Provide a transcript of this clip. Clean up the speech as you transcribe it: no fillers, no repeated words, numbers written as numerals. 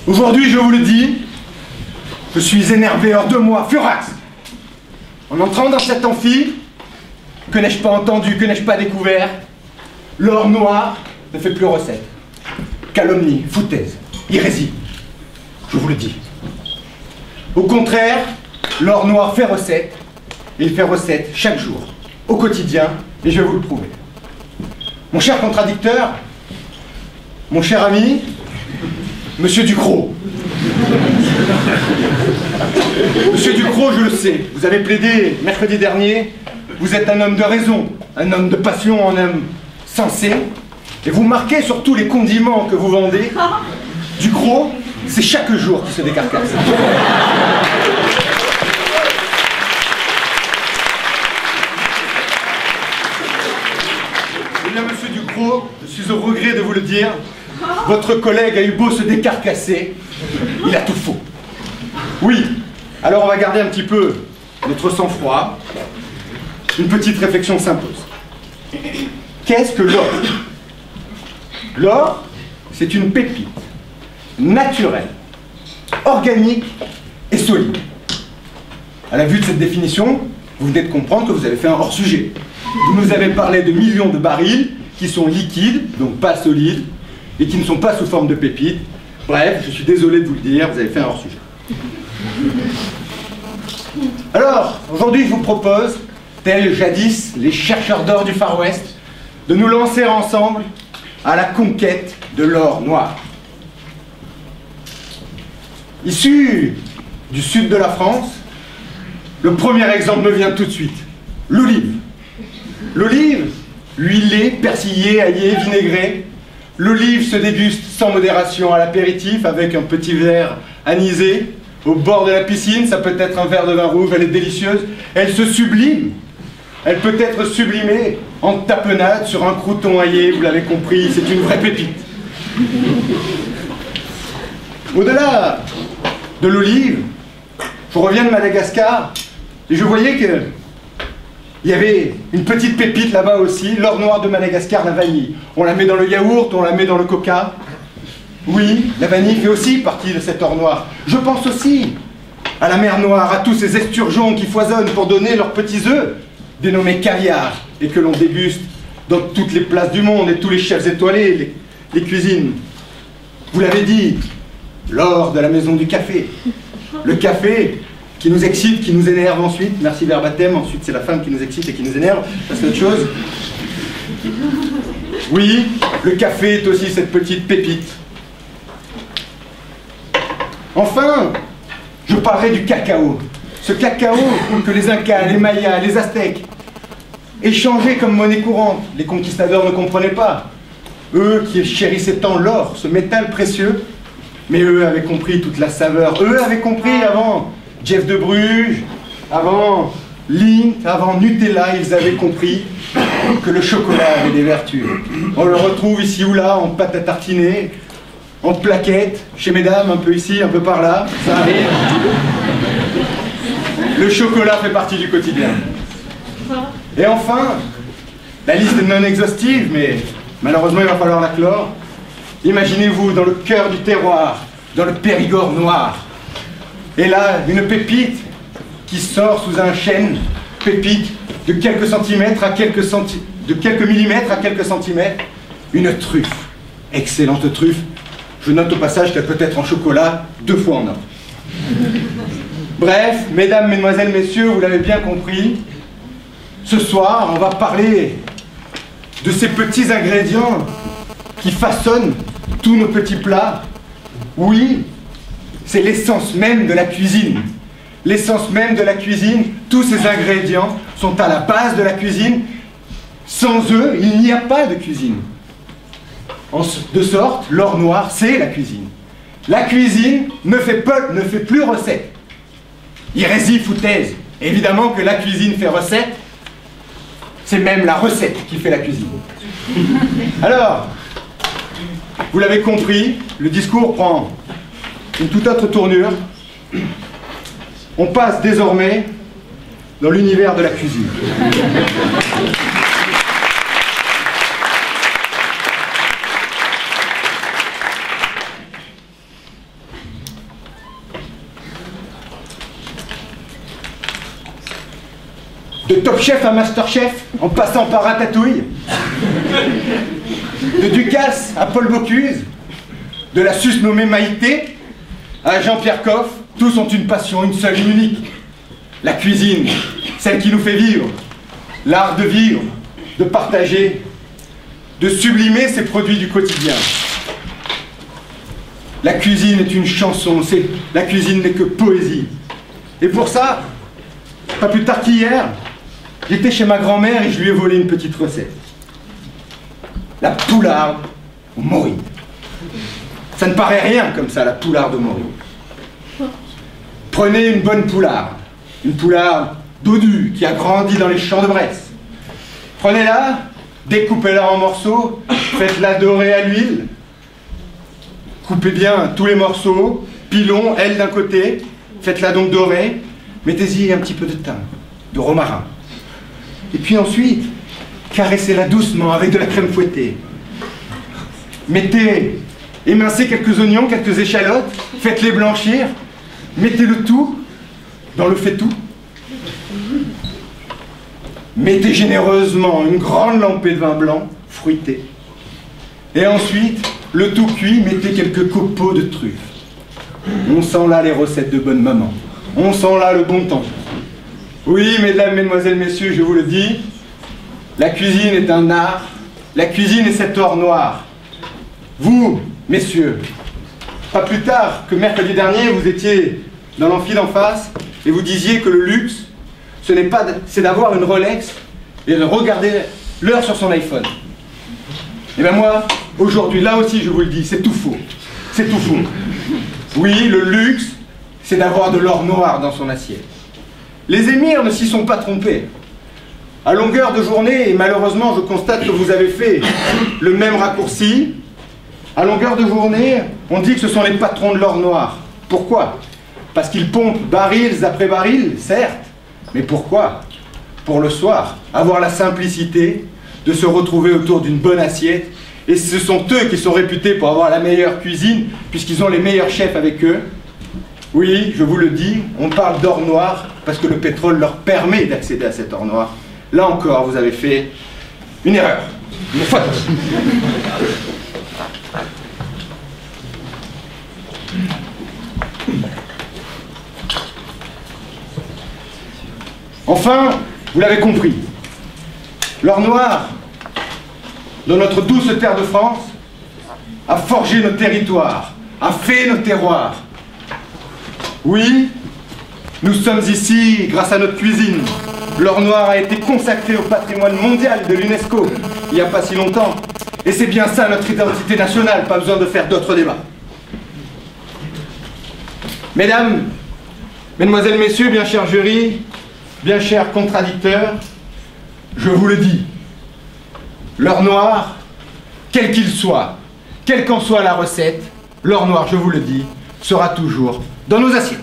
Aujourd'hui, je vous le dis, je suis énervé hors de moi, furax. En entrant dans cet amphi, que n'ai-je pas entendu, que n'ai-je pas découvert? L'or noir ne fait plus recette. Calomnie, foutaise, hérésie. Je vous le dis. Au contraire, l'or noir fait recette. Et il fait recette chaque jour, au quotidien, et je vais vous le prouver. Mon cher contradicteur, mon cher ami, Monsieur Ducrot. Monsieur Ducrot, je le sais, vous avez plaidé mercredi dernier, vous êtes un homme de raison, un homme de passion, un homme sensé, et vous marquez sur tous les condiments que vous vendez. Ducrot, c'est chaque jour qui se décarcasse. Eh bien, Monsieur Ducrot, je suis au regret de vous le dire, votre collègue a eu beau se décarcasser, il a tout faux. Oui, alors on va garder un petit peu notre sang-froid. Une petite réflexion s'impose. Qu'est-ce que l'or? L'or, c'est une pépite naturelle, organique et solide. À la vue de cette définition, vous venez de comprendre que vous avez fait un hors-sujet. Vous nous avez parlé de millions de barils qui sont liquides, donc pas solides, et qui ne sont pas sous forme de pépites. Bref, je suis désolé de vous le dire, vous avez fait un hors-sujet. Alors, aujourd'hui, je vous propose, tels jadis les chercheurs d'or du Far West, de nous lancer ensemble à la conquête de l'or noir. Issu du sud de la France, le premier exemple me vient tout de suite, l'olive. L'olive, huilée, persillée, aillée, vinaigrée. L'olive se déguste sans modération à l'apéritif avec un petit verre anisé. Au bord de la piscine, ça peut être un verre de vin rouge, elle est délicieuse. Elle se sublime. Elle peut être sublimée en tapenade sur un crouton aillé, vous l'avez compris, c'est une vraie pépite. Au-delà de l'olive, je reviens de Madagascar et je voyais que il y avait une petite pépite là-bas aussi, l'or noir de Madagascar, la vanille. On la met dans le yaourt, on la met dans le coca. Oui, la vanille fait aussi partie de cet or noir. Je pense aussi à la mer Noire, à tous ces esturgeons qui foisonnent pour donner leurs petits œufs, dénommés caviar, et que l'on déguste dans toutes les places du monde et tous les chefs étoilés, les cuisines. Vous l'avez dit, l'or de la maison du café. Le café qui nous excite, qui nous énerve ensuite. Merci verbatim, ensuite c'est la femme qui nous excite et qui nous énerve. Ça c'est autre chose. Oui, le café est aussi cette petite pépite. Enfin, je parlerai du cacao. Ce cacao que les Incas, les Mayas, les Aztèques échangeaient comme monnaie courante. Les conquistadors ne comprenaient pas. Eux qui chérissaient tant l'or, ce métal précieux, mais eux avaient compris toute la saveur. Eux avaient compris avant Jeff de Bruges, avant Lindt, avant Nutella, ils avaient compris que le chocolat avait des vertus. On le retrouve ici ou là en pâte à tartiner, en plaquettes, chez mesdames, un peu ici, un peu par là, ça arrive. Le chocolat fait partie du quotidien. Et enfin, la liste est non exhaustive, mais malheureusement il va falloir la clore. Imaginez-vous dans le cœur du terroir, dans le Périgord noir. Et là, une pépite qui sort sous un chêne, pépite de quelques centimètres à de quelques millimètres à quelques centimètres, une truffe, excellente truffe. Je note au passage qu'elle peut être en chocolat 2 fois en or. Bref, mesdames, mesdemoiselles, messieurs, vous l'avez bien compris, ce soir, on va parler de ces petits ingrédients qui façonnent tous nos petits plats. Oui, c'est l'essence même de la cuisine. L'essence même de la cuisine, tous ces ingrédients sont à la base de la cuisine. Sans eux, il n'y a pas de cuisine. De sorte, l'or noir, c'est la cuisine. La cuisine ne fait plus recette. Hérésie, foutaise. Évidemment que la cuisine fait recette. C'est même la recette qui fait la cuisine. Alors, vous l'avez compris, le discours prend une toute autre tournure. On passe désormais dans l'univers de la cuisine. Top Chef à Master Chef, en passant par Ratatouille. De Ducasse à Paul Bocuse, de la sus nommée Maïté à Jean-Pierre Coff, tous ont une passion, une seule et unique. La cuisine, celle qui nous fait vivre. L'art de vivre, de partager, de sublimer ces produits du quotidien. La cuisine est une chanson, la cuisine n'est que poésie. Et pour ça, pas plus tard qu'hier, j'étais chez ma grand-mère et je lui ai volé une petite recette. La poularde au morille. Ça ne paraît rien comme ça, la poularde au morille. Prenez une bonne poularde dodue qui a grandi dans les champs de Bresse. Prenez-la, découpez-la en morceaux, faites-la dorer à l'huile. Coupez bien tous les morceaux, pilons, ailes d'un côté, faites-la donc dorer, mettez-y un petit peu de thym, de romarin. Et puis ensuite, caressez-la doucement avec de la crème fouettée. Émincez quelques oignons, quelques échalotes, faites-les blanchir, mettez le tout dans le faitout. Mettez généreusement une grande lampée de vin blanc, fruité. Et ensuite, le tout cuit, mettez quelques copeaux de truffes. On sent là les recettes de bonne maman. On sent là le bon temps. Oui, mesdames, mesdemoiselles, messieurs, je vous le dis, la cuisine est un art. La cuisine est cet or noir. Vous, messieurs, pas plus tard que mercredi dernier, vous étiez dans l'amphi d'en face et vous disiez que le luxe, c'est d'avoir une Rolex et de regarder l'heure sur son iPhone. Et bien moi, aujourd'hui, là aussi, je vous le dis, c'est tout faux. C'est tout faux. Oui, le luxe, c'est d'avoir de l'or noir dans son assiette. Les émirs ne s'y sont pas trompés. À longueur de journée, et malheureusement, je constate que vous avez fait le même raccourci, à longueur de journée, on dit que ce sont les patrons de l'or noir. Pourquoi? Parce qu'ils pompent barils après barils, certes, mais pourquoi? Pour le soir, avoir la simplicité de se retrouver autour d'une bonne assiette. Et ce sont eux qui sont réputés pour avoir la meilleure cuisine, puisqu'ils ont les meilleurs chefs avec eux. Oui, je vous le dis, on parle d'or noir parce que le pétrole leur permet d'accéder à cet or noir. Là encore, vous avez fait une erreur, une faute. Enfin, vous l'avez compris, l'or noir, dans notre douce terre de France, a forgé nos territoires, a fait nos terroirs. Oui, nous sommes ici grâce à notre cuisine. L'or noir a été consacré au patrimoine mondial de l'UNESCO il n'y a pas si longtemps. Et c'est bien ça notre identité nationale, pas besoin de faire d'autres débats. Mesdames, mesdemoiselles, messieurs, bien chers jurys, bien chers contradicteurs, je vous le dis, l'or noir, quel qu'il soit, quelle qu'en soit la recette, l'or noir, je vous le dis, sera toujours dans nos assiettes.